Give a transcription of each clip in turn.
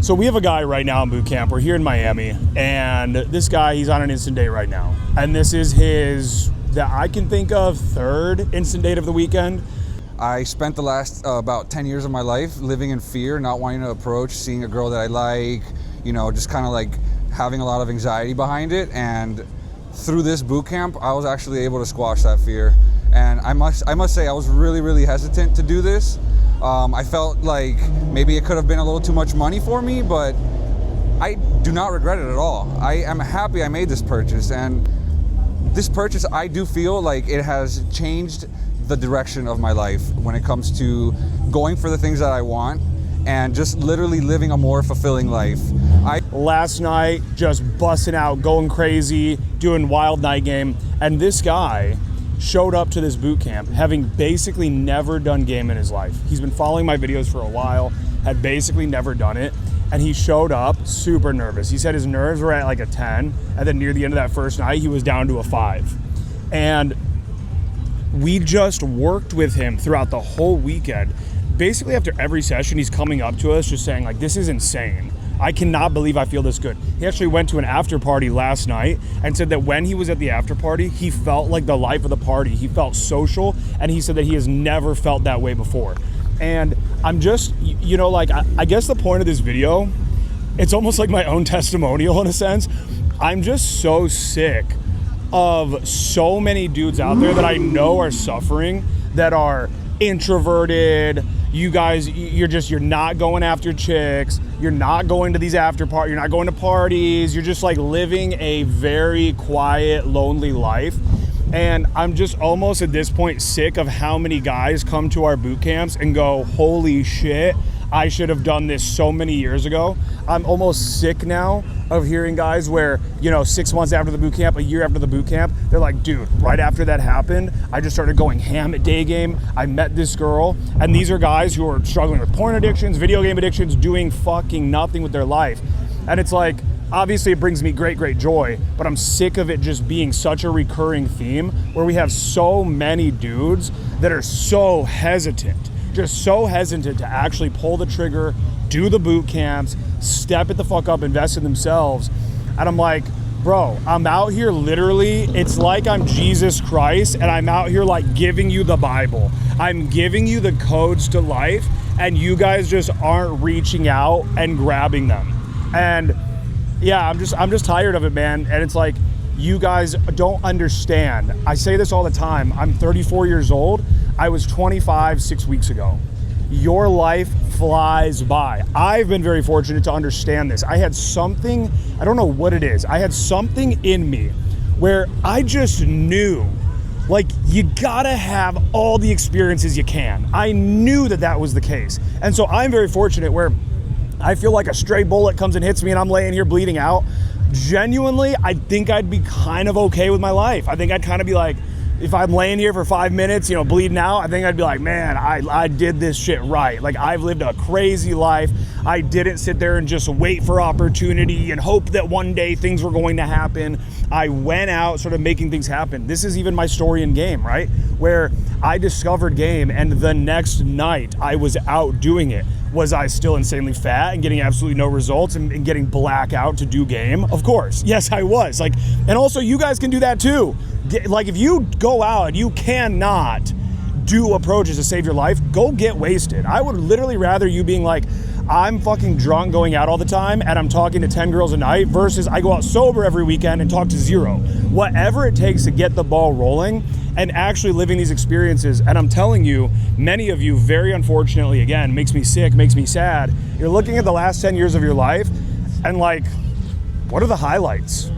So we have a guy right now in boot camp. We're here in Miami, and this guy, he's on an instant date right now. And this is his, that I can think of, third instant date of the weekend. I spent the last about 10 years of my life living in fear, not wanting to approach, seeing a girl that I like, you know, just kind of like having a lot of anxiety behind it. And through this boot camp, I was actually able to squash that fear. And I must say I was really hesitant to do this. I felt like maybe it could have been a little too much money for me, but I do not regret it at all. I am happy I made this purchase, and this purchase, I do feel like it has changed the direction of my life when it comes to going for the things that I want and just literally living a more fulfilling life. Last night, just busting out, going crazy, doing wild night game, and this guy showed up to this boot camp having basically never done game in his life. He's been following my videos for a while, had basically never done it, and he showed up super nervous. He said his nerves were at like a 10, and then near the end of that first night, he was down to a 5. And we just worked with him throughout the whole weekend. Basically after every session, he's coming up to us just saying like, this is insane. I cannot believe I feel this good. He actually went to an after party last night and said that when he was at the after party, he felt like the life of the party. He felt social, and he said that he has never felt that way before. And I'm just, you know, like, I guess the point of this video, it's almost like my own testimonial in a sense. I'm just so sick of so many dudes out there that I know are suffering, that are introverted. You guys, you're not going after chicks. You're not going to these after parties. You're not going to parties. You're just like living a very quiet, lonely life. And I'm just almost at this point sick of how many guys come to our boot camps and go, holy shit, I should have done this so many years ago. I'm almost sick now of hearing guys where, you know, 6 months after the boot camp, a year after the boot camp, they're like, dude, right after that happened, I just started going ham at Daygame. I met this girl. And these are guys who are struggling with porn addictions, video game addictions, doing fucking nothing with their life. And it's like, obviously it brings me great joy, but I'm sick of it just being such a recurring theme where we have so many dudes that are so hesitant, just so hesitant to actually pull the trigger, do the boot camps, step it the fuck up, invest in themselves. And I'm like, bro, I'm out here literally, it's like I'm Jesus Christ, and I'm out here like giving you the Bible. I'm giving you the codes to life, and you guys just aren't reaching out and grabbing them. And yeah, I'm just tired of it, man. And it's like, you guys don't understand. I say this all the time. I'm 34 years old. I was 25 6 weeks ago. Your life flies by. I've been very fortunate to understand this. I had something, I don't know what it is. I had something in me where I just knew, like, you gotta have all the experiences you can. I knew that that was the case. And so I'm very fortunate where I feel like a stray bullet comes and hits me and I'm laying here bleeding out. Genuinely, I think I'd be kind of okay with my life. I think I'd kind of be like, if I'm laying here for 5 minutes, you know, bleeding out, I think I'd be like, man, I did this shit right. Like, I've lived a crazy life. I didn't sit there and just wait for opportunity and hope that one day things were going to happen. I went out sort of making things happen. This is even my story in game, right? Where I discovered game and the next night I was out doing it. Was I still insanely fat and getting absolutely no results and getting blackout to do game? Of course. Yes, I was. Like, and also you guys can do that too. Like, if you go out and you cannot do approaches to save your life, go get wasted. I would literally rather you being like, I'm fucking drunk going out all the time and I'm talking to 10 girls a night versus I go out sober every weekend and talk to 0. Whatever it takes to get the ball rolling and actually living these experiences. And I'm telling you, many of you, very unfortunately, again, makes me sick, makes me sad. You're looking at the last 10 years of your life and like, what are the highlights?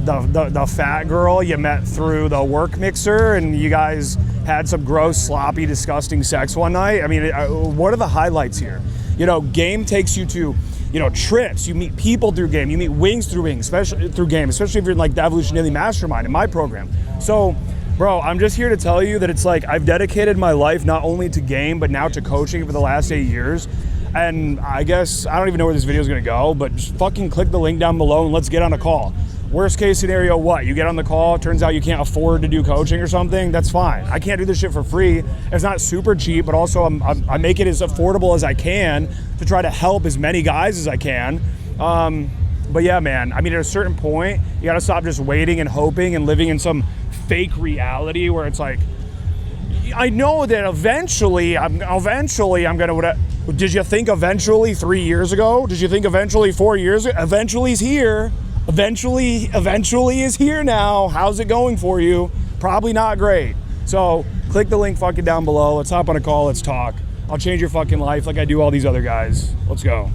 The fat girl you met through the work mixer and you guys had some gross, sloppy, disgusting sex one night. I mean, what are the highlights here? You know, game takes you to, you know, trips. You meet people through game. You meet wings through wings, especially through game, especially if you're in like the Evolution Daily Mastermind in my program. So, bro, I'm just here to tell you that it's like I've dedicated my life not only to game, but now to coaching for the last 8 years. And I guess, I don't even know where this video is going to go, but just fucking click the link down below and let's get on a call. Worst case scenario, what? You get on the call, it turns out you can't afford to do coaching or something, that's fine. I can't do this shit for free. It's not super cheap, but also I make it as affordable as I can to try to help as many guys as I can. But yeah, man, I mean, at a certain point, you gotta stop just waiting and hoping and living in some fake reality where it's like, I know that eventually I'm gonna, did you think eventually 3 years ago? Did you think eventually 4 years ago? Eventually is here. Eventually is here now. How's it going for you? Probably not great. So click the link fucking down below. Let's hop on a call. Let's talk. I'll change your fucking life like I do all these other guys. Let's go.